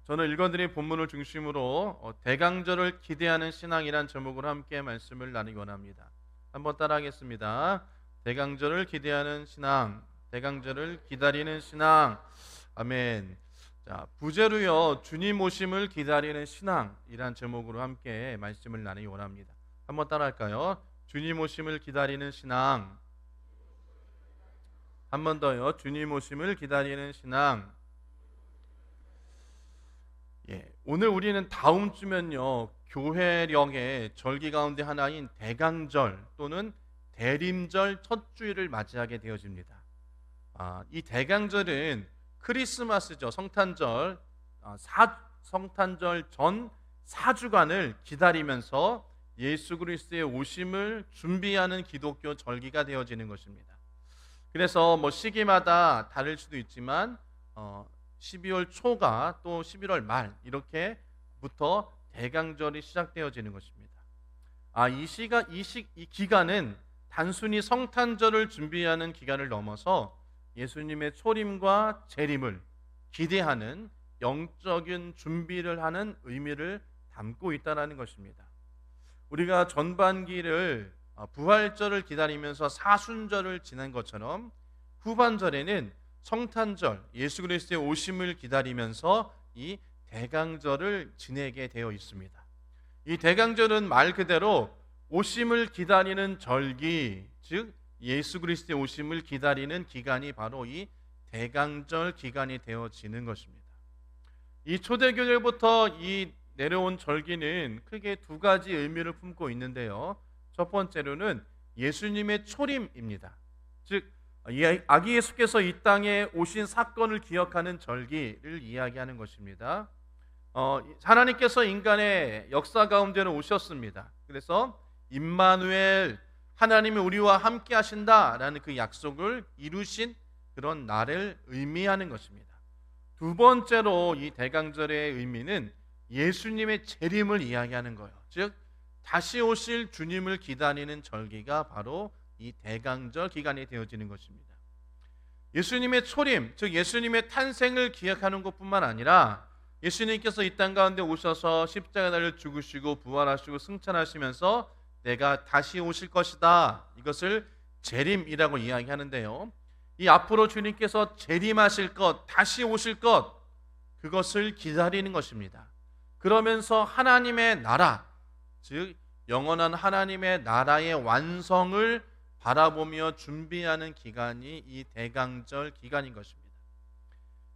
저는 읽어드린 본문을 중심으로 대강절을 기대하는 신앙이란 제목으로 함께 말씀을 나누기 원합니다. 한번 따라하겠습니다. 대강절을 기대하는 신앙, 대강절을 기다리는 신앙. 아멘. 자, 부제로요, 주님 오심을 기다리는 신앙이란 제목으로 함께 말씀을 나누기 원합니다. 한번 따라할까요? 주님 오심을 기다리는 신앙. 한 번 더요. 주님 오심을 기다리는 신앙. 오늘 우리는 다음 주면요, 교회령의 절기 가운데 하나인 대강절 또는 대림절 첫 주일을 맞이하게 되어집니다. 이 대강절은 크리스마스죠. 성탄절, 성탄절 전 4주간을 기다리면서 예수 그리스도의 오심을 준비하는 기독교 절기가 되어지는 것입니다. 그래서 시기마다 다를 수도 있지만 12월 초가 또 11월 말 이렇게부터 대강절이 시작되어지는 것입니다. 이 기간은 단순히 성탄절을 준비하는 기간을 넘어서 예수님의 초림과 재림을 기대하는 영적인 준비를 하는 의미를 담고 있다는 것입니다. 우리가 전반기를 부활절을 기다리면서 사순절을 지난 것처럼 후반절에는 성탄절, 예수 그리스도의 오심을 기다리면서 이 대강절을 지내게 되어 있습니다. 이 대강절은 말 그대로 오심을 기다리는 절기, 즉 예수 그리스도의 오심을 기다리는 기간이 바로 이 대강절 기간이 되어지는 것입니다. 이 초대교회부터 이 내려온 절기는 크게 두 가지 의미를 품고 있는데요. 첫 번째로는 예수님의 초림입니다. 즉 아기 예수께서 이 땅에 오신 사건을 기억하는 절기를 이야기하는 것입니다. 하나님께서 인간의 역사 가운데로 오셨습니다. 그래서 임마누엘, 하나님이 우리와 함께 하신다라는 그 약속을 이루신 그런 날을 의미하는 것입니다. 두 번째로 이 대강절의 의미는 예수님의 재림을 이야기하는 거예요. 즉 다시 오실 주님을 기다리는 절기가 바로 이 대강절 기간이 되어지는 것입니다. 예수님의 초림, 즉 예수님의 탄생을 기억하는 것뿐만 아니라 예수님께서 이 땅 가운데 오셔서 십자가에 달려 죽으시고 부활하시고 승천하시면서 내가 다시 오실 것이다, 이것을 재림이라고 이야기하는데요, 이 앞으로 주님께서 재림하실 것, 다시 오실 것, 그것을 기다리는 것입니다. 그러면서 하나님의 나라, 즉 영원한 하나님의 나라의 완성을 바라보며 준비하는 기간이 이 대강절 기간인 것입니다.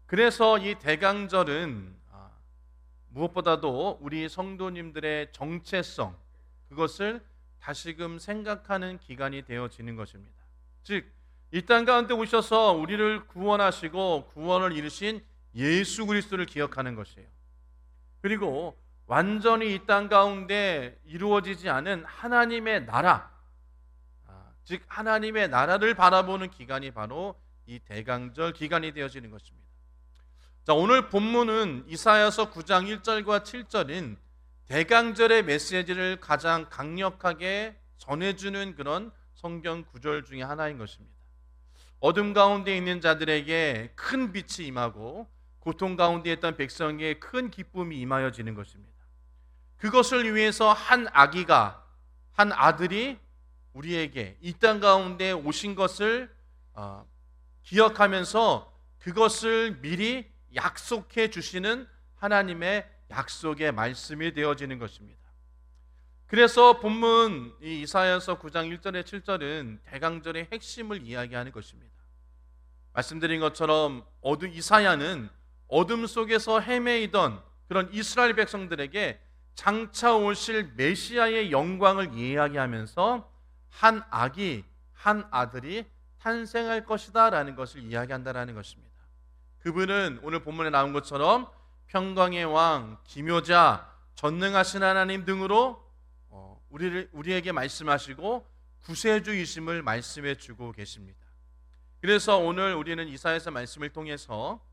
그래서 이 대강절은 무엇보다도 우리 성도님들의 정체성, 그것을 다시금 생각하는 기간이 되어지는 것입니다. 즉 이 땅 가운데 오셔서 우리를 구원하시고 구원을 이루신 예수 그리스도를 기억하는 것이에요. 그리고 완전히 이 땅 가운데 이루어지지 않은 하나님의 나라, 즉 하나님의 나라를 바라보는 기간이 바로 이 대강절 기간이 되어지는 것입니다. 자, 오늘 본문은 이사야서 9장 1절과 7절인 대강절의 메시지를 가장 강력하게 전해주는 그런 성경 구절 중에 하나인 것입니다. 어둠 가운데 있는 자들에게 큰 빛이 임하고 고통 가운데 있던 백성에게 큰 기쁨이 임하여지는 것입니다. 그것을 위해서 한 아들이 우리에게 이 땅 가운데 오신 것을 기억하면서 그것을 미리 약속해 주시는 하나님의 약속의 말씀이 되어지는 것입니다. 그래서 본문 이 이사야서 9장 1절에 7절은 대강절의 핵심을 이야기하는 것입니다. 말씀드린 것처럼 이사야는 어둠 속에서 헤매이던 그런 이스라엘 백성들에게 장차 오실 메시아의 영광을 이야기하면서 한 아들이 탄생할 것이다 라는 것을 이야기한다라는 것입니다. 그분은 오늘 본문에 나온 것처럼 평강의 왕, 기묘자, 전능하신 하나님 등으로 우리에게 말씀하시고 구세주이심을 말씀해 주고 계십니다. 그래서 오늘 우리는 이사야서 말씀을 통해서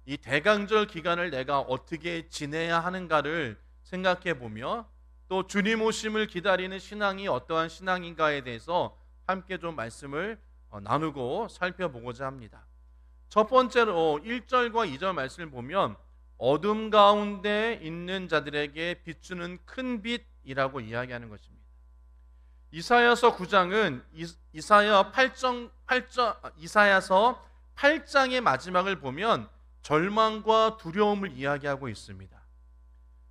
이 대강절 기간을 내가 어떻게 지내야 하는가를 생각해 보며 또 주님 오심을 기다리는 신앙이 어떠한 신앙인가에 대해서 함께 좀 말씀을 나누고 살펴보고자 합니다. 첫 번째로 1절과 2절 말씀을 보면 어둠 가운데 있는 자들에게 비추는 큰 빛이라고 이야기하는 것입니다. 이사야서 9장은 이사야서 8장의 마지막을 보면 절망과 두려움을 이야기하고 있습니다.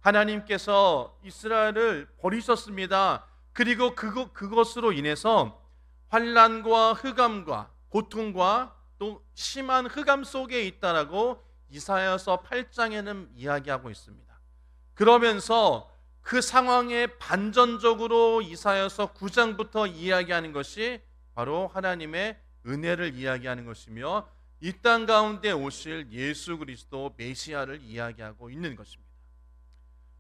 하나님께서 이스라엘을 버리셨습니다. 그리고 그것으로 인해서 환난과 흑암과 고통과 또 심한 흑암 속에 있다라고 이사야서 8장에는 이야기하고 있습니다. 그러면서 그 상황에 반전적으로 이사야서 9장부터 이야기하는 것이 바로 하나님의 은혜를 이야기하는 것이며 이 땅 가운데 오실 예수 그리스도 메시아를 이야기하고 있는 것입니다.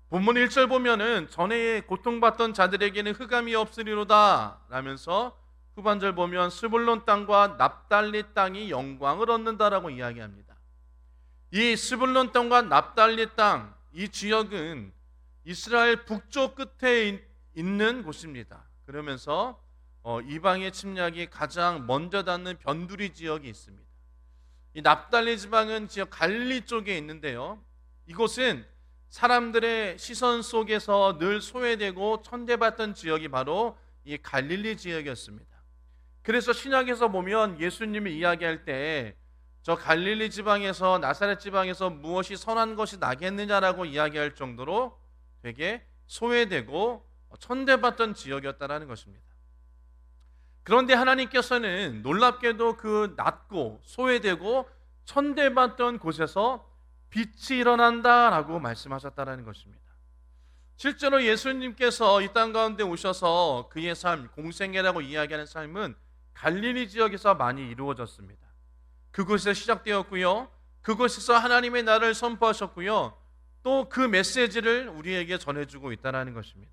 본문 1절 보면은 전에 고통받던 자들에게는 흑암이 없으리로다 라면서 후반절 보면 스불론 땅과 납달리 땅이 영광을 얻는다라고 이야기합니다. 이 스불론 땅과 납달리 땅, 이 지역은 이스라엘 북쪽 끝에 있는 곳입니다. 그러면서 이방의 침략이 가장 먼저 닿는 변두리 지역이 있습니다. 이 납달리 지방은 지역 갈릴리 쪽에 있는데요. 이곳은 사람들의 시선 속에서 늘 소외되고 천대받던 지역이 바로 이 갈릴리 지역이었습니다. 그래서 신약에서 보면 예수님이 이야기할 때 저 갈릴리 지방에서 나사렛 지방에서 무엇이 선한 것이 나겠느냐라고 이야기할 정도로 되게 소외되고 천대받던 지역이었다는 것입니다. 그런데 하나님께서는 놀랍게도 그 낮고 소외되고 천대받던 곳에서 빛이 일어난다라고 말씀하셨다는 것입니다. 실제로 예수님께서 이 땅 가운데 오셔서 그의 삶, 공생애라고 이야기하는 삶은 갈릴리 지역에서 많이 이루어졌습니다. 그곳에서 시작되었고요. 그곳에서 하나님의 나라를 선포하셨고요. 또 그 메시지를 우리에게 전해주고 있다는 것입니다.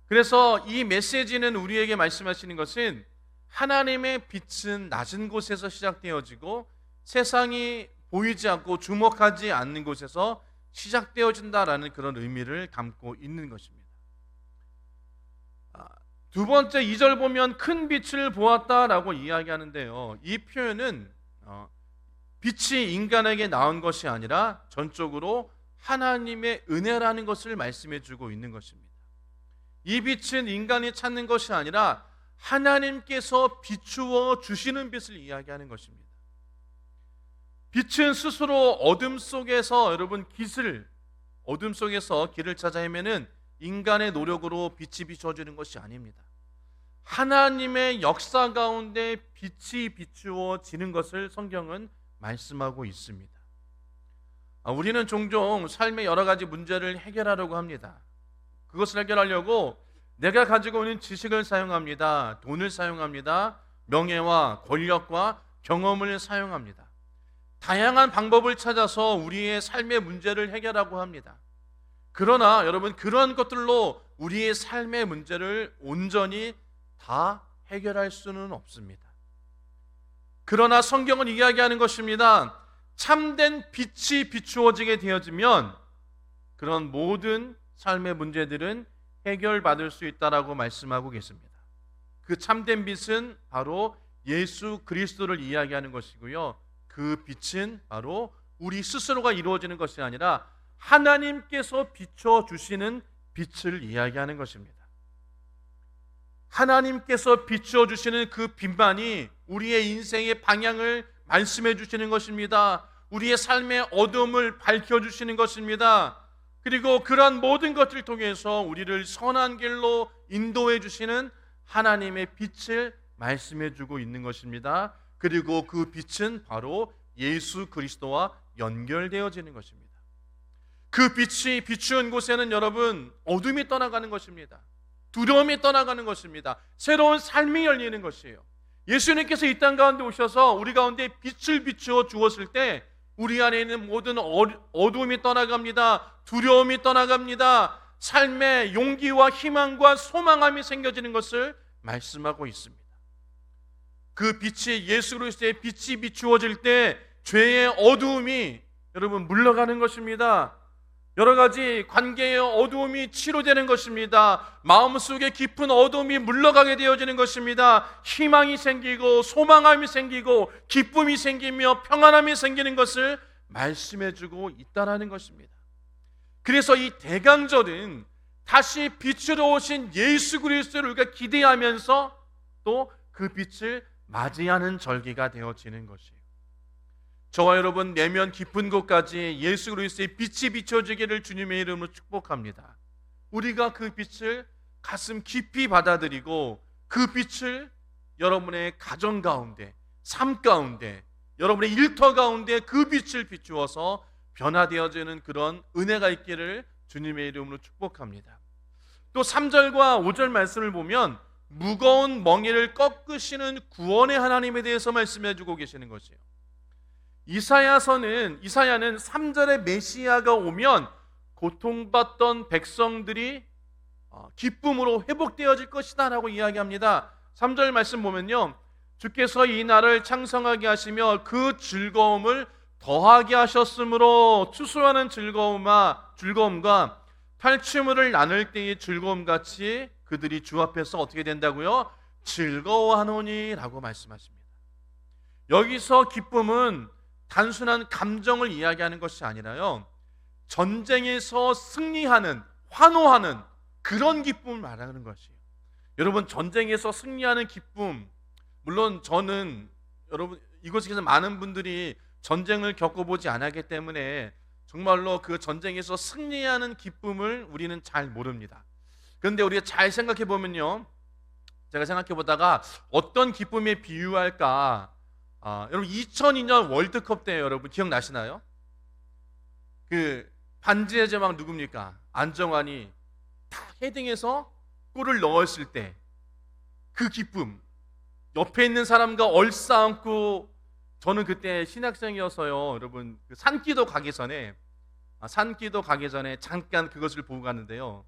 그래서 이 메시지는 우리에게 말씀하시는 것은 하나님의 빛은 낮은 곳에서 시작되어지고 세상이 보이지 않고 주목하지 않는 곳에서 시작되어진다라는 그런 의미를 담고 있는 것입니다. 두 번째 2절 보면 큰 빛을 보았다라고 이야기하는데요. 이 표현은 빛이 인간에게 나온 것이 아니라 전적으로 하나님의 은혜라는 것을 말씀해 주고 있는 것입니다. 이 빛은 인간이 찾는 것이 아니라 하나님께서 비추어 주시는 빛을 이야기하는 것입니다. 빛은 스스로 어둠 속에서 어둠 속에서 길을 찾아 헤매는 인간의 노력으로 빛이 비춰지는 것이 아닙니다. 하나님의 역사 가운데 빛이 비추어지는 것을 성경은 말씀하고 있습니다. 우리는 종종 삶의 여러 가지 문제를 해결하려고 합니다. 그것을 해결하려고 내가 가지고 있는 지식을 사용합니다. 돈을 사용합니다. 명예와 권력과 경험을 사용합니다. 다양한 방법을 찾아서 우리의 삶의 문제를 해결하고 합니다. 그러나 여러분, 그런 것들로 우리의 삶의 문제를 온전히 다 해결할 수는 없습니다. 그러나 성경은 이야기하는 것입니다. 참된 빛이 비추어지게 되어지면 그런 모든 삶의 문제들은 해결받을 수 있다라고 말씀하고 계십니다. 그 참된 빛은 바로 예수 그리스도를 이야기하는 것이고요. 그 빛은 바로 우리 스스로가 이루어지는 것이 아니라 하나님께서 비춰주시는 빛을 이야기하는 것입니다. 하나님께서 비춰주시는 그 빛만이 우리의 인생의 방향을 말씀해 주시는 것입니다. 우리의 삶의 어둠을 밝혀주시는 것입니다. 그리고 그러한 모든 것들을 통해서 우리를 선한 길로 인도해 주시는 하나님의 빛을 말씀해 주고 있는 것입니다. 그리고 그 빛은 바로 예수 그리스도와 연결되어지는 것입니다. 그 빛이 비추은 곳에는 여러분, 어둠이 떠나가는 것입니다. 두려움이 떠나가는 것입니다. 새로운 삶이 열리는 것이에요. 예수님께서 이 땅 가운데 오셔서 우리 가운데 빛을 비추어 주었을 때 우리 안에 있는 모든 어두움이 떠나갑니다. 두려움이 떠나갑니다. 삶의 용기와 희망과 소망함이 생겨지는 것을 말씀하고 있습니다. 그 빛이, 예수 그리스도의 빛이 비추어질 때 죄의 어두움이 여러분 물러가는 것입니다. 여러 가지 관계의 어두움이 치료되는 것입니다. 마음속에 깊은 어두움이 물러가게 되어지는 것입니다. 희망이 생기고 소망함이 생기고 기쁨이 생기며 평안함이 생기는 것을 말씀해주고 있다라는 것입니다. 그래서 이 대강절은 다시 빛으로 오신 예수 그리스도를 우리가 기대하면서 또 그 빛을 맞이하는 절기가 되어지는 것이에요. 저와 여러분 내면 깊은 곳까지 예수 그리스도의 빛이 비춰지기를 주님의 이름으로 축복합니다. 우리가 그 빛을 가슴 깊이 받아들이고 그 빛을 여러분의 가정 가운데, 삶 가운데, 여러분의 일터 가운데 그 빛을 비추어서 변화되어지는 그런 은혜가 있기를 주님의 이름으로 축복합니다. 또 3절과 5절 말씀을 보면 무거운 멍에를 꺾으시는 구원의 하나님에 대해서 말씀해 주고 계시는 것이에요. 이사야는 3절에 메시아가 오면 고통받던 백성들이 기쁨으로 회복되어질 것이다 라고 이야기합니다. 3절 말씀 보면요, 주께서 이 날을 창성하게 하시며 그 즐거움을 더하게 하셨으므로 추수하는 즐거움과 탈취물을 나눌 때의 즐거움같이 그들이 주 앞에서 어떻게 된다고요? 즐거워하노니 라고 말씀하십니다. 여기서 기쁨은 단순한 감정을 이야기하는 것이 아니라요, 전쟁에서 승리하는, 환호하는 그런 기쁨을 말하는 것이에요. 여러분, 전쟁에서 승리하는 기쁨, 물론 저는 여러분 이곳에서 많은 분들이 전쟁을 겪어보지 않았기 때문에 정말로 그 전쟁에서 승리하는 기쁨을 우리는 잘 모릅니다. 그런데 우리가 잘 생각해 보면요, 제가 생각해 보다가 어떤 기쁨에 비유할까? 여러분 2002년 월드컵 때 여러분 기억나시나요? 그 반지의 제왕 누굽니까? 안정환이 다 헤딩해서 골을 넣었을 때 그 기쁨, 옆에 있는 사람과 얼싸안고, 저는 그때 신학생이어서요 여러분 산기도 가기 전에 잠깐 그것을 보고 갔는데요,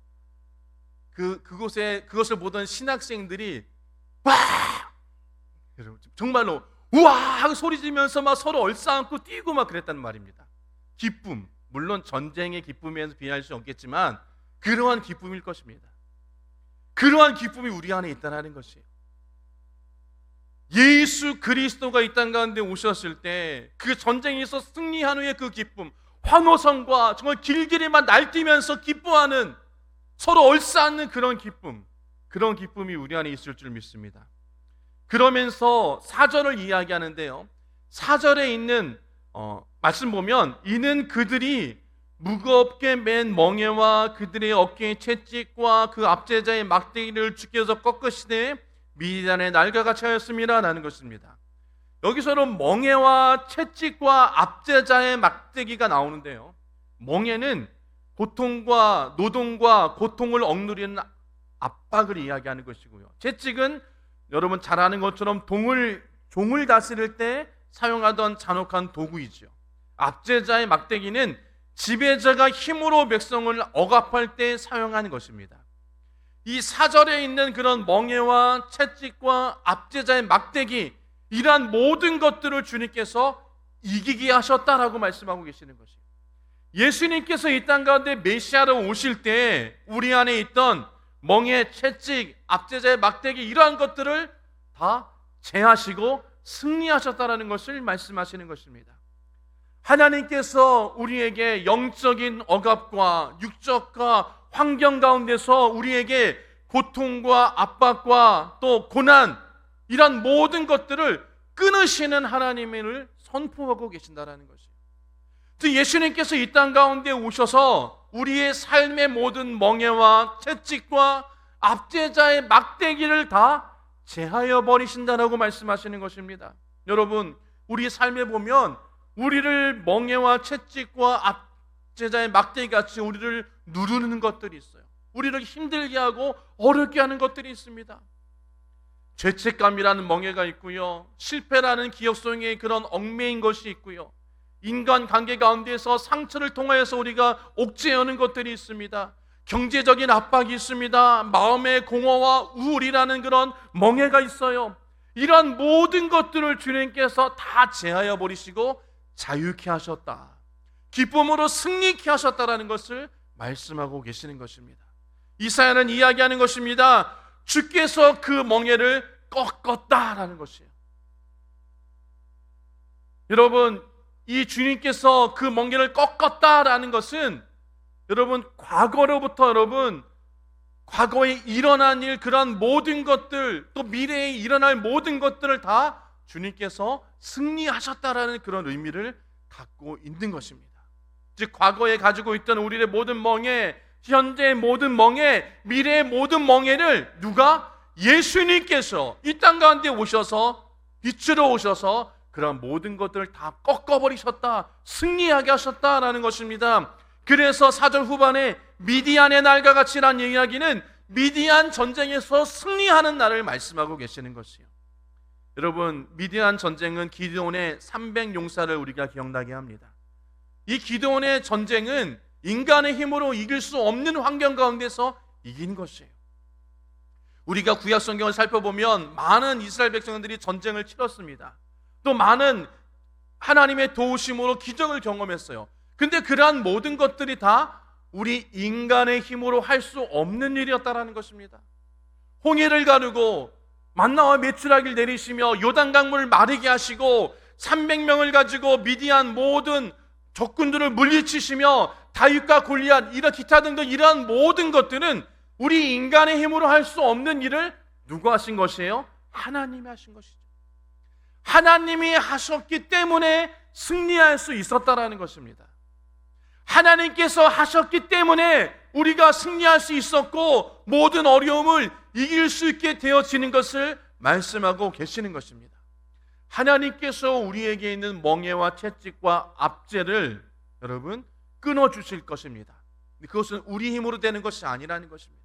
그것을 보던 신학생들이 와! 정말로 우와! 하고 소리 지르면서 막 서로 얼싸안고 뛰고 막 그랬단 말입니다. 기쁨, 물론 전쟁의 기쁨에서 비할 수 없겠지만 그러한 기쁨일 것입니다. 그러한 기쁨이 우리 안에 있다는 것이에요. 예수 그리스도가 이 땅 가운데 오셨을 때 그 전쟁에서 승리한 후에 그 기쁨, 환호성과 정말 길길이만 날뛰면서 기뻐하는, 서로 얼싸안는 그런 기쁨이 우리 안에 있을 줄 믿습니다. 그러면서 4절을 이야기하는데요, 4절에 있는 말씀 보면 이는 그들이 무겁게 맨 멍에와 그들의 어깨의 채찍과 그 압제자의 막대기를 주께서 꺾으시되 미디안의 날과 같이 하였습니다 라는 것입니다. 여기서는 멍에와 채찍과 압제자의 막대기가 나오는데요, 멍에는 고통과 노동과 고통을 억누르는 압박을 이야기하는 것이고요, 채찍은 여러분 잘 아는 것처럼 종을 다스릴 때 사용하던 잔혹한 도구이죠. 압제자의 막대기는 지배자가 힘으로 백성을 억압할 때 사용하는 것입니다. 이 4절에 있는 그런 멍에와 채찍과 압제자의 막대기, 이러한 모든 것들을 주님께서 이기게 하셨다라고 말씀하고 계시는 것이에요. 예수님께서 이 땅 가운데 메시아로 오실 때 우리 안에 있던 멍에, 채찍, 압제자의 막대기, 이러한 것들을 다 제하시고 승리하셨다라는 것을 말씀하시는 것입니다. 하나님께서 우리에게 영적인 억압과 육적과 환경 가운데서 우리에게 고통과 압박과 또 고난, 이런 모든 것들을 끊으시는 하나님을 선포하고 계신다라는 것이에요. 예수님께서 이 땅 가운데 오셔서 우리의 삶의 모든 멍에와 채찍과 압제자의 막대기를 다 제하여 버리신다라고 말씀하시는 것입니다. 여러분, 우리 삶에 보면 우리를 멍에와 채찍과 압제자의 막대기 같이 우리를 누르는 것들이 있어요. 우리를 힘들게 하고 어렵게 하는 것들이 있습니다. 죄책감이라는 멍에가 있고요, 실패라는 기억 속에 그런 얽매인 것이 있고요, 인간관계 가운데서 상처를 통하여서 우리가 옥죄하는 것들이 있습니다. 경제적인 압박이 있습니다. 마음의 공허와 우울이라는 그런 멍에가 있어요. 이런 모든 것들을 주님께서 다 제하여 버리시고 자유케 하셨다, 기쁨으로 승리케 하셨다라는 것을 말씀하고 계시는 것입니다. 이사야는 이야기하는 것입니다. 주께서 그 멍에를 꺾었다라는 것이에요. 여러분, 이 주님께서 그 멍게를 꺾었다라는 것은 여러분 과거로부터 여러분 과거에 일어난 일, 그러한 모든 것들, 또 미래에 일어날 모든 것들을 다 주님께서 승리하셨다라는 그런 의미를 갖고 있는 것입니다. 즉 과거에 가지고 있던 우리의 모든 멍에, 현재의 모든 멍에, 미래의 모든 멍에를 누가? 예수님께서 이 땅 가운데 오셔서 빛으로 오셔서 그런 모든 것들을 다 꺾어버리셨다, 승리하게 하셨다라는 것입니다. 그래서 4절 후반에 미디안의 날과 같이란 이야기는 미디안 전쟁에서 승리하는 날을 말씀하고 계시는 것이요. 여러분, 미디안 전쟁은 기드온의 300용사를 우리가 기억나게 합니다. 이 기드온의 전쟁은 인간의 힘으로 이길 수 없는 환경 가운데서 이긴 것이에요. 우리가 구약 성경을 살펴보면 많은 이스라엘 백성들이 전쟁을 치렀습니다. 또 많은 하나님의 도우심으로 기적을 경험했어요. 근데 그러한 모든 것들이 다 우리 인간의 힘으로 할 수 없는 일이었다라는 것입니다. 홍해를 가르고 만나와 메추라기를 내리시며 요단강물을 마르게 하시고 300명을 가지고 미디안 모든 적군들을 물리치시며 다윗과 골리앗, 이런 기타 등등 이러한 모든 것들은 우리 인간의 힘으로 할 수 없는 일을 누가 하신 것이에요? 하나님이 하신 것이죠. 하나님이 하셨기 때문에 승리할 수 있었다라는 것입니다. 하나님께서 하셨기 때문에 우리가 승리할 수 있었고 모든 어려움을 이길 수 있게 되어지는 것을 말씀하고 계시는 것입니다. 하나님께서 우리에게 있는 멍에와 채찍과 압제를 여러분 끊어주실 것입니다. 그것은 우리 힘으로 되는 것이 아니라는 것입니다.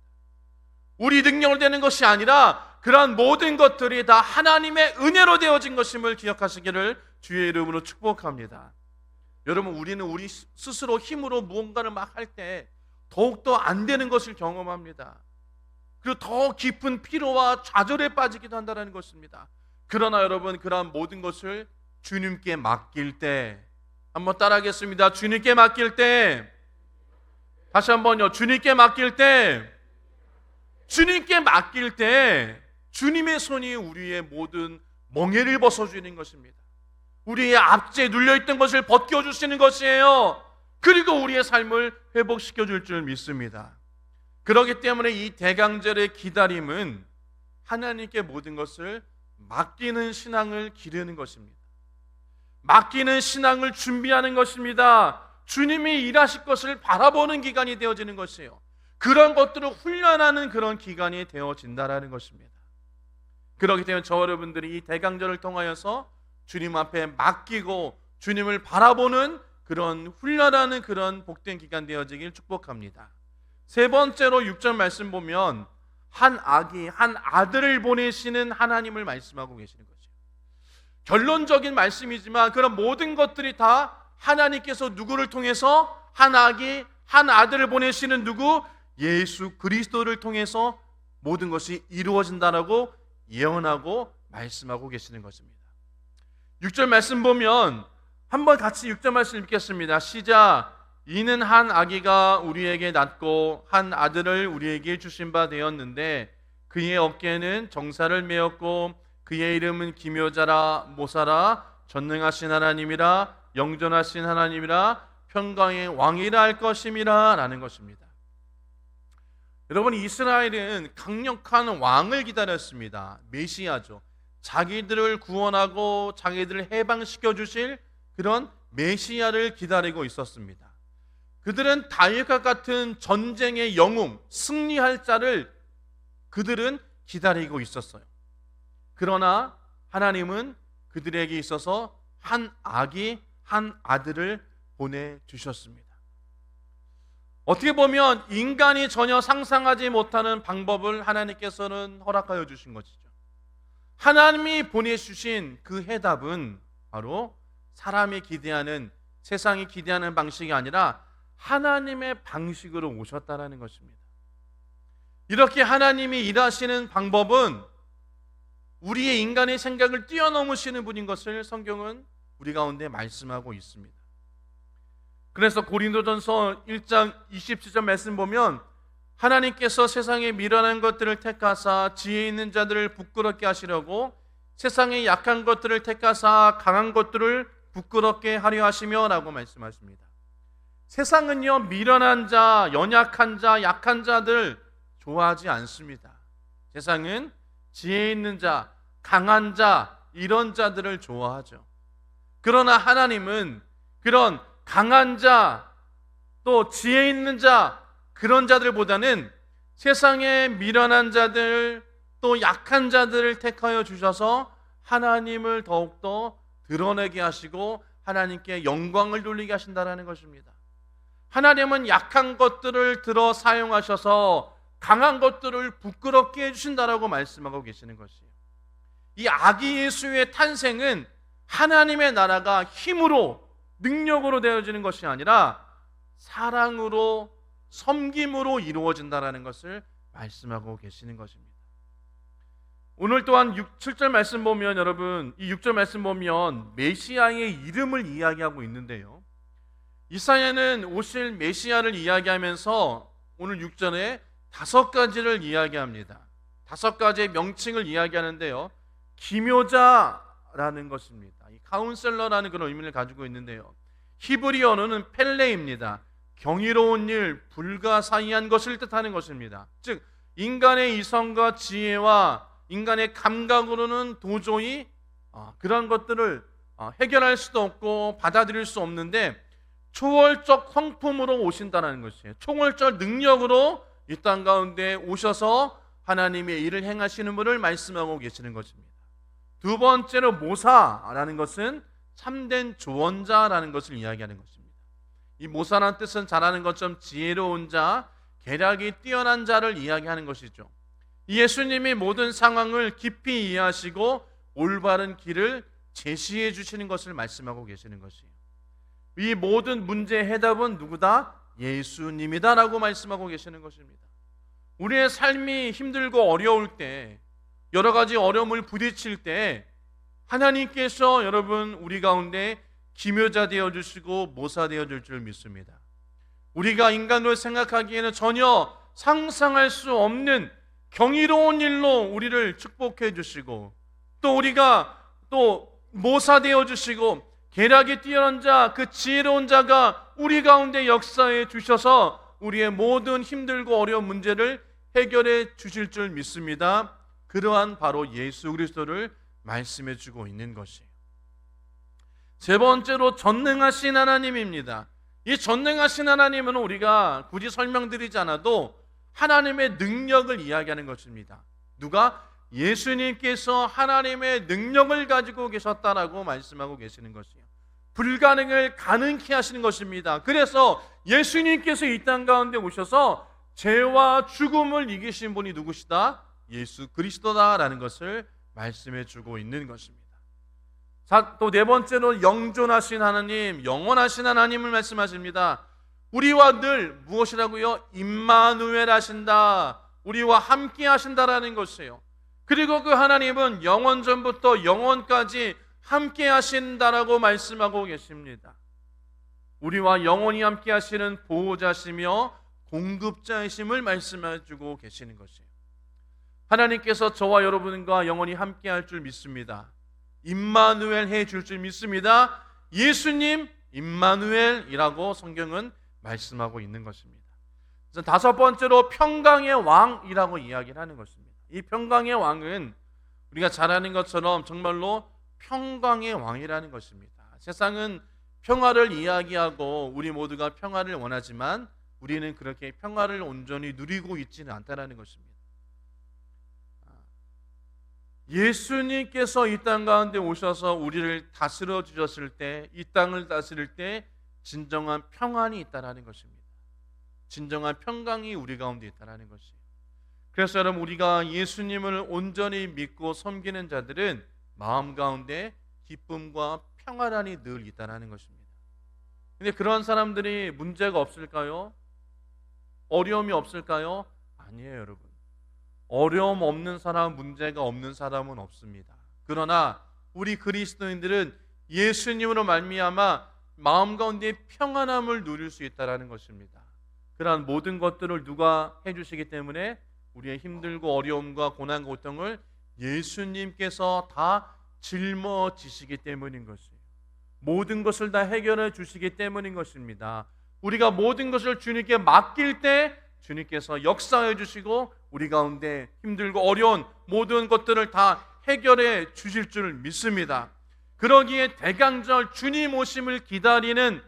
우리 능력으로 되는 것이 아니라 그러한 모든 것들이 다 하나님의 은혜로 되어진 것임을 기억하시기를 주의 이름으로 축복합니다. 여러분, 우리는 우리 스스로 힘으로 무언가를 막 할 때 더욱더 안 되는 것을 경험합니다. 그리고 더 깊은 피로와 좌절에 빠지기도 한다는 것입니다. 그러나 여러분, 그러한 모든 것을 주님께 맡길 때, 한번 따라하겠습니다. 주님께 맡길 때, 다시 한번요. 주님께 맡길 때, 주님께 맡길 때 주님의 손이 우리의 모든 멍에를 벗어주는 것입니다. 우리의 압제에 눌려있던 것을 벗겨주시는 것이에요. 그리고 우리의 삶을 회복시켜줄 줄 믿습니다. 그렇기 때문에 이 대강절의 기다림은 하나님께 모든 것을 맡기는 신앙을 기르는 것입니다. 맡기는 신앙을 준비하는 것입니다. 주님이 일하실 것을 바라보는 기간이 되어지는 것이에요. 그런 것들을 훈련하는 그런 기간이 되어진다라는 것입니다. 그렇기 때문에 저 여러분들이 이 대강절을 통하여서 주님 앞에 맡기고 주님을 바라보는 그런 훈련하는 그런 복된 기간 되어지길 축복합니다. 세 번째로 6절 말씀 보면 한 아들을 보내시는 하나님을 말씀하고 계시는 거죠. 결론적인 말씀이지만 그런 모든 것들이 다 하나님께서 누구를 통해서 한 아들을 보내시는 누구? 예수 그리스도를 통해서 모든 것이 이루어진다라고 예언하고 말씀하고 계시는 것입니다. 6절 말씀 보면 한번 같이 6절 말씀 읽겠습니다. 시작. 이는 한 아기가 우리에게 낳고 한 아들을 우리에게 주신 바 되었는데 그의 어깨에는 정사를 메었고 그의 이름은 기묘자라 모사라 전능하신 하나님이라 영존하신 하나님이라 평강의 왕이라 할 것임이라 라는 것입니다. 여러분, 이스라엘은 강력한 왕을 기다렸습니다. 메시아죠. 자기들을 구원하고 자기들을 해방시켜 주실 그런 메시아를 기다리고 있었습니다. 그들은 다윗과 같은 전쟁의 영웅, 승리할 자를 그들은 기다리고 있었어요. 그러나 하나님은 그들에게 있어서 한 아들을 보내주셨습니다. 어떻게 보면 인간이 전혀 상상하지 못하는 방법을 하나님께서는 허락하여 주신 것이죠. 하나님이 보내주신 그 해답은 바로 사람이 기대하는, 세상이 기대하는 방식이 아니라 하나님의 방식으로 오셨다는 것입니다. 이렇게 하나님이 일하시는 방법은 우리의 인간의 생각을 뛰어넘으시는 분인 것을 성경은 우리 가운데 말씀하고 있습니다. 그래서 고린도전서 1장 27절 말씀 보면 하나님께서 세상에 미련한 것들을 택하사 지혜 있는 자들을 부끄럽게 하시려고 세상의 약한 것들을 택하사 강한 것들을 부끄럽게 하려 하시며라고 말씀하십니다. 세상은요, 미련한 자, 연약한 자, 약한 자들 좋아하지 않습니다. 세상은 지혜 있는 자, 강한 자, 이런 자들을 좋아하죠. 그러나 하나님은 그런 강한 자, 또 지혜 있는 자, 그런 자들보다는 세상의 미련한 자들, 또 약한 자들을 택하여 주셔서 하나님을 더욱더 드러내게 하시고 하나님께 영광을 돌리게 하신다는 것입니다. 하나님은 약한 것들을 들어 사용하셔서 강한 것들을 부끄럽게 해주신다라고 말씀하고 계시는 것이에요. 이 아기 예수의 탄생은 하나님의 나라가 힘으로, 능력으로 되어지는 것이 아니라 사랑으로, 섬김으로 이루어진다는 것을 말씀하고 계시는 것입니다. 오늘 또한 7절 말씀 보면, 여러분, 이 6절 말씀 보면 메시아의 이름을 이야기하고 있는데요, 이사야는 오실 메시아를 이야기하면서 오늘 6절에 5가지를 이야기합니다. 5가지의 명칭을 이야기하는데요, 기묘자라는 것입니다. 이 카운셀러라는 그런 의미를 가지고 있는데요, 히브리어로는 펠레입니다. 경이로운 일, 불가사의한 것을 뜻하는 것입니다. 즉 인간의 이성과 지혜와 인간의 감각으로는 도저히 그런 것들을 해결할 수도 없고 받아들일 수 없는데 초월적 성품으로 오신다는 것이에요. 초월적 능력으로 이 땅 가운데 오셔서 하나님의 일을 행하시는 분을 말씀하고 계시는 것입니다. 두 번째로 모사라는 것은 참된 조언자라는 것을 이야기하는 것입니다. 이 모사라는 뜻은 잘 아는 것처럼 지혜로운 자, 계략이 뛰어난 자를 이야기하는 것이죠. 예수님이 모든 상황을 깊이 이해하시고 올바른 길을 제시해 주시는 것을 말씀하고 계시는 것이에요. 이 모든 문제의 해답은 누구다? 예수님이다라고 말씀하고 계시는 것입니다. 우리의 삶이 힘들고 어려울 때, 여러 가지 어려움을 부딪힐 때 하나님께서 여러분 우리 가운데 기묘자 되어주시고 모사 되어줄 줄 믿습니다. 우리가 인간으로 생각하기에는 전혀 상상할 수 없는 경이로운 일로 우리를 축복해 주시고, 또 우리가 또 모사 되어주시고 계략이 뛰어난 자, 그 지혜로운 자가 우리 가운데 역사해 주셔서 우리의 모든 힘들고 어려운 문제를 해결해 주실 줄 믿습니다. 그러한 바로 예수 그리스도를 말씀해 주고 있는 것이에요. 세 번째로 전능하신 하나님입니다. 이 전능하신 하나님은 우리가 굳이 설명드리지 않아도 하나님의 능력을 이야기하는 것입니다. 누가? 예수님께서 하나님의 능력을 가지고 계셨다라고 말씀하고 계시는 것이에요. 불가능을 가능케 하시는 것입니다. 그래서 예수님께서 이 땅 가운데 오셔서 죄와 죽음을 이기신 분이 누구시다? 예수 그리스도다라는 것을 말씀해 주고 있는 것입니다. 또 네 번째로 영존하신 하나님, 영원하신 하나님을 말씀하십니다. 우리와 늘 무엇이라고요? 임마누엘 하신다, 우리와 함께 하신다라는 것이에요. 그리고 그 하나님은 영원 전부터 영원까지 함께 하신다라고 말씀하고 계십니다. 우리와 영원히 함께 하시는 보호자시며 공급자이심을 말씀해 주고 계시는 것이에요. 하나님께서 저와 여러분과 영원히 함께 할 줄 믿습니다. 임마누엘 해 줄 줄 믿습니다. 예수님 임마누엘이라고 성경은 말씀하고 있는 것입니다. 그래서 다섯 번째로 평강의 왕이라고 이야기를 하는 것입니다. 이 평강의 왕은 우리가 잘 아는 것처럼 정말로 평강의 왕이라는 것입니다. 세상은 평화를 이야기하고 우리 모두가 평화를 원하지만 우리는 그렇게 평화를 온전히 누리고 있지는 않다는 것입니다. 예수님께서 이 땅 가운데 오셔서 우리를 다스려 주셨을 때, 이 땅을 다스릴 때 진정한 평안이 있다는 것입니다. 진정한 평강이 우리 가운데 있다는 것이에요. 그래서 여러분, 우리가 예수님을 온전히 믿고 섬기는 자들은 마음 가운데 기쁨과 평안이 늘 있다는 것입니다. 근데 그런 사람들이 문제가 없을까요? 어려움이 없을까요? 아니에요, 여러분. 어려움 없는 사람, 문제가 없는 사람은 없습니다. 그러나 우리 그리스도인들은 예수님으로 말미암아 마음 가운데 평안함을 누릴 수 있다는 것입니다. 그러한 모든 것들을 누가 해주시기 때문에 우리의 힘들고 어려움과 고난, 고통을 예수님께서 다 짊어지시기 때문인 것이에요. 모든 것을 다 해결해 주시기 때문인 것입니다. 우리가 모든 것을 주님께 맡길 때 주님께서 역사해 주시고 우리 가운데 힘들고 어려운 모든 것들을 다 해결해 주실 줄 믿습니다. 그러기에 대강절 주님 오심을 기다리는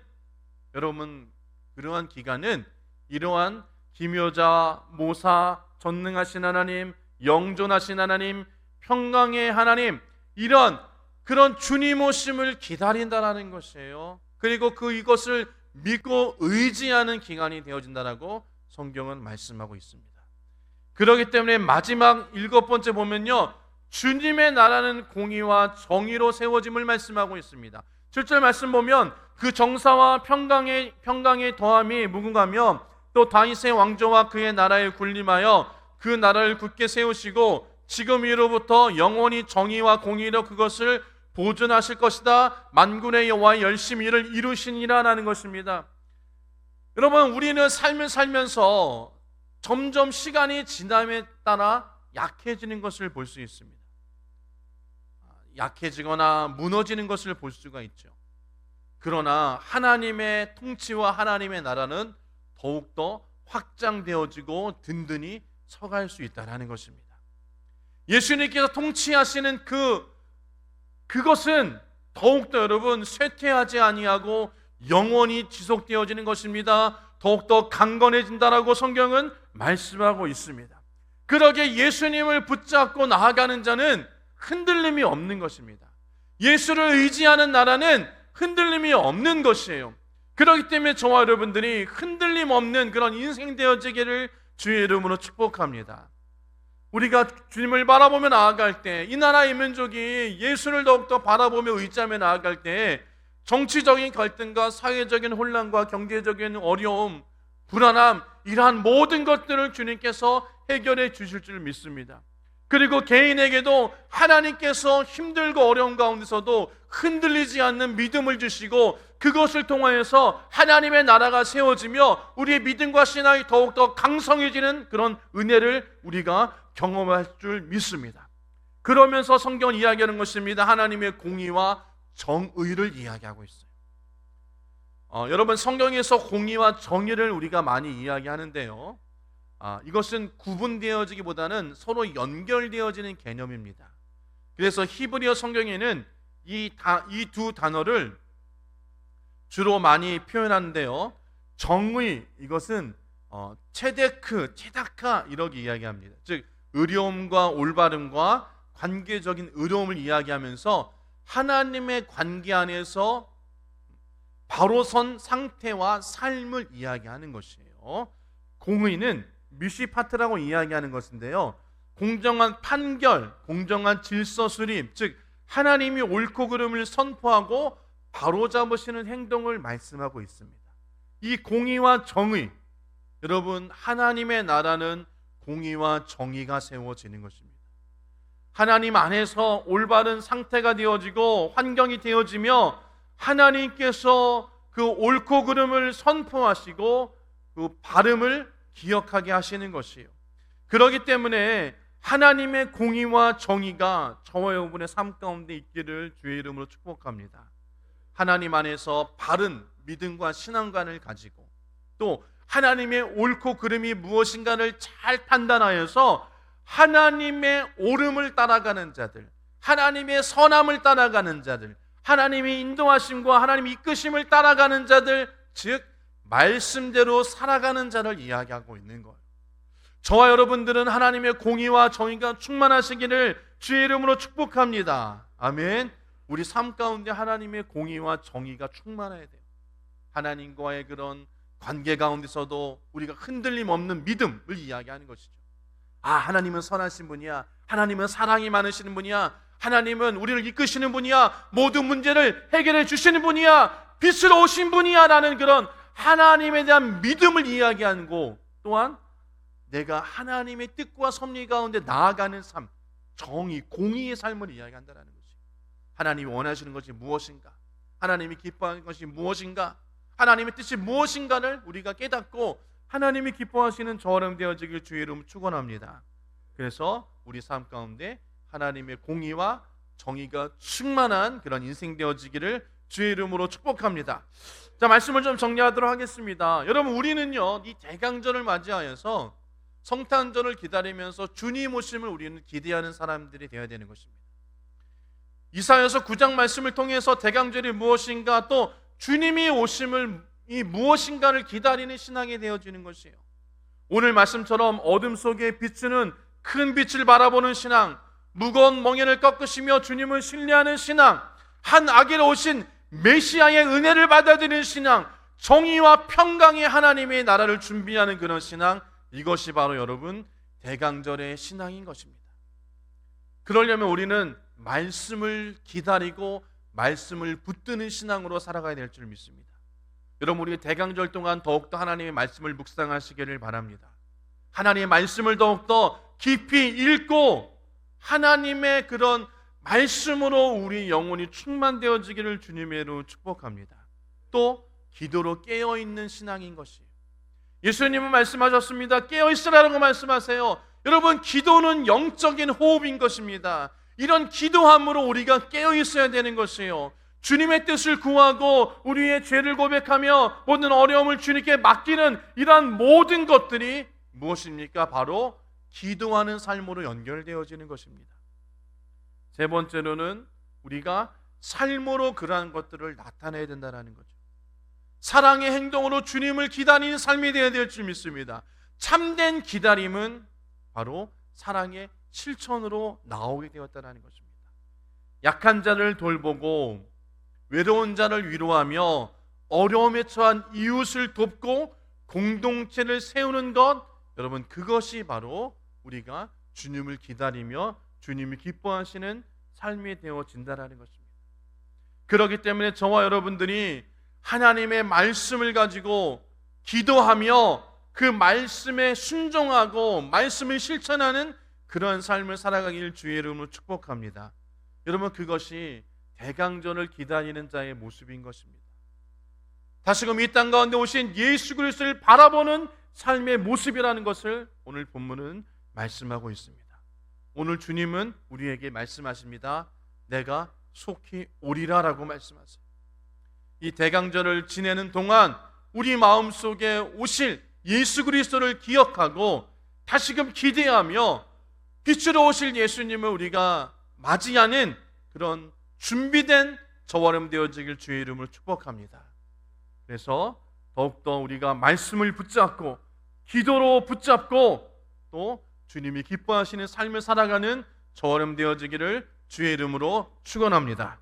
여러분, 그러한 기간은 이러한 기묘자, 모사, 전능하신 하나님, 영존하신 하나님, 평강의 하나님, 이런 그런 주님 오심을 기다린다라는 것이에요. 그리고 이것을 믿고 의지하는 기간이 되어진다라고 성경은 말씀하고 있습니다. 그렇기 때문에 마지막 7번째 보면요, 주님의 나라는 공의와 정의로 세워짐을 말씀하고 있습니다. 7절 말씀 보면 그 정사와 평강의 더함이 무궁하며 또 다윗의 왕조와 그의 나라에 군림하여 그 나라를 굳게 세우시고 지금 이후로부터 영원히 정의와 공의로 그것을 보존하실 것이다. 만군의 여호와의 열심히 이를 이루시니라라는 것입니다. 여러분, 우리는 삶을 살면서 점점 시간이 지남에 따라 약해지는 것을 볼 수 있습니다. 약해지거나 무너지는 것을 볼 수가 있죠. 그러나 하나님의 통치와 하나님의 나라는 더욱더 확장되어지고 든든히 서갈 수 있다는 것입니다. 예수님께서 통치하시는 그것은 더욱더 여러분 쇠퇴하지 아니하고 영원히 지속되어지는 것입니다. 더욱더 강건해진다라고 성경은 말씀하고 있습니다. 그러기에 예수님을 붙잡고 나아가는 자는 흔들림이 없는 것입니다. 예수를 의지하는 나라는 흔들림이 없는 것이에요. 그렇기 때문에 저와 여러분들이 흔들림 없는 그런 인생 되어지기를 주의 이름으로 축복합니다. 우리가 주님을 바라보며 나아갈 때, 이 나라의 민족이 예수를 더욱더 바라보며 의지하며 나아갈 때 정치적인 갈등과 사회적인 혼란과 경제적인 어려움, 불안함, 이러한 모든 것들을 주님께서 해결해 주실 줄 믿습니다. 그리고 개인에게도 하나님께서 힘들고 어려운 가운데서도 흔들리지 않는 믿음을 주시고 그것을 통하여서 하나님의 나라가 세워지며 우리의 믿음과 신앙이 더욱더 강성해지는 그런 은혜를 우리가 경험할 줄 믿습니다. 그러면서 성경은 이야기하는 것입니다. 하나님의 공의와 정의를 이야기하고 있어요. 여러분, 성경에서 공의와 정의를 우리가 많이 이야기하는데요, 이것은 구분되어지기보다는 서로 연결되어지는 개념입니다. 그래서 히브리어 성경에는 이 두 단어를 주로 많이 표현하는데요, 정의, 이것은 체다카 이렇게 이야기합니다. 즉 의로움과 올바름과 관계적인 의로움을 이야기하면서 하나님의 관계 안에서 바로 선 상태와 삶을 이야기하는 것이에요. 공의는 미시파트라고 이야기하는 것인데요, 공정한 판결, 공정한 질서 수립, 즉 하나님이 옳고 그름을 선포하고 바로잡으시는 행동을 말씀하고 있습니다. 이 공의와 정의, 여러분, 하나님의 나라는 공의와 정의가 세워지는 것입니다. 하나님 안에서 올바른 상태가 되어지고 환경이 되어지며 하나님께서 그 옳고 그름을 선포하시고 그 바름을 기억하게 하시는 것이에요. 그렇기 때문에 하나님의 공의와 정의가 저와 여러분의 삶 가운데 있기를 주의 이름으로 축복합니다. 하나님 안에서 바른 믿음과 신앙관을 가지고 또 하나님의 옳고 그름이 무엇인가를 잘 판단하여서 하나님의 옳음을 따라가는 자들, 하나님의 선함을 따라가는 자들, 하나님의 인도하심과 하나님의 이끄심을 따라가는 자들, 즉 말씀대로 살아가는 자를 이야기하고 있는 거예요. 저와 여러분들은 하나님의 공의와 정의가 충만하시기를 주의 이름으로 축복합니다. 아멘. 우리 삶 가운데 하나님의 공의와 정의가 충만해야 돼요. 하나님과의 그런 관계 가운데서도 우리가 흔들림 없는 믿음을 이야기하는 것이죠. 하나님은 선하신 분이야. 하나님은 사랑이 많으시는 분이야. 하나님은 우리를 이끄시는 분이야. 모든 문제를 해결해 주시는 분이야. 빛으로 오신 분이야 라는 그런 하나님에 대한 믿음을 이야기하고, 또한 내가 하나님의 뜻과 섭리 가운데 나아가는 삶, 정의, 공의의 삶을 이야기한다는 것이, 하나님이 원하시는 것이 무엇인가, 하나님이 기뻐하는 것이 무엇인가, 하나님의 뜻이 무엇인가를 우리가 깨닫고 하나님이 기뻐하시는 저름 되어지길 주의 이름으로 축원합니다. 그래서 우리 삶 가운데 하나님의 공의와 정의가 충만한 그런 인생 되어지기를 주의 이름으로 축복합니다. 자, 말씀을 좀 정리하도록 하겠습니다. 여러분, 우리는요, 이 대강절을 맞이하여서 성탄절을 기다리면서 주님 오심을 우리는 기대하는 사람들이 되어야 되는 것입니다. 이사야서 9장 말씀을 통해서 대강절이 무엇인가, 또 주님이 오심을 이 무엇인가를 기다리는 신앙이 되어지는 것이에요. 오늘 말씀처럼 어둠 속에 비추는 큰 빛을 바라보는 신앙, 무거운 멍에를 꺾으시며 주님을 신뢰하는 신앙, 한 악에 오신 메시아의 은혜를 받아들이는 신앙, 정의와 평강의 하나님의 나라를 준비하는 그런 신앙, 이것이 바로 여러분 대강절의 신앙인 것입니다. 그러려면 우리는 말씀을 기다리고 말씀을 붙드는 신앙으로 살아가야 될 줄 믿습니다. 여러분, 우리 대강절 동안 더욱더 하나님의 말씀을 묵상하시기를 바랍니다. 하나님의 말씀을 더욱더 깊이 읽고 하나님의 그런 말씀으로 우리 영혼이 충만되어지기를 주님의 이름으로 축복합니다. 또 기도로 깨어있는 신앙인 것이에요. 예수님은 말씀하셨습니다. 깨어있으라고 말씀하세요. 여러분, 기도는 영적인 호흡인 것입니다. 이런 기도함으로 우리가 깨어있어야 되는 것이에요. 주님의 뜻을 구하고 우리의 죄를 고백하며 모든 어려움을 주님께 맡기는 이러한 모든 것들이 무엇입니까? 바로 기도하는 삶으로 연결되어지는 것입니다. 세 번째로는 우리가 삶으로 그러한 것들을 나타내야 된다는 거죠. 사랑의 행동으로 주님을 기다리는 삶이 되어야 될 줄 믿습니다. 참된 기다림은 바로 사랑의 실천으로 나오게 되었다는 것입니다. 약한 자를 돌보고 외로운 자를 위로하며 어려움에 처한 이웃을 돕고 공동체를 세우는 것, 여러분, 그것이 바로 우리가 주님을 기다리며 주님이 기뻐하시는 삶이 되어진다는 것입니다. 그렇기 때문에 저와 여러분들이 하나님의 말씀을 가지고 기도하며 그 말씀에 순종하고 말씀을 실천하는 그런 삶을 살아가길 주의 이름으로 축복합니다. 여러분, 그것이 대강절을 기다리는 자의 모습인 것입니다. 다시금 이 땅 가운데 오신 예수 그리스도를 바라보는 삶의 모습이라는 것을 오늘 본문은 말씀하고 있습니다. 오늘 주님은 우리에게 말씀하십니다. 내가 속히 오리라 라고 말씀하세요. 이 대강절을 지내는 동안 우리 마음속에 오실 예수 그리스도를 기억하고 다시금 기대하며 빛으로 오실 예수님을 우리가 맞이하는 그런 준비된 저와 여러분 되어지길 주의 이름으로 축복합니다. 그래서 더욱더 우리가 말씀을 붙잡고 기도로 붙잡고 또 주님이 기뻐하시는 삶을 살아가는 저와 여러분 되어지기를 주의 이름으로 축원합니다.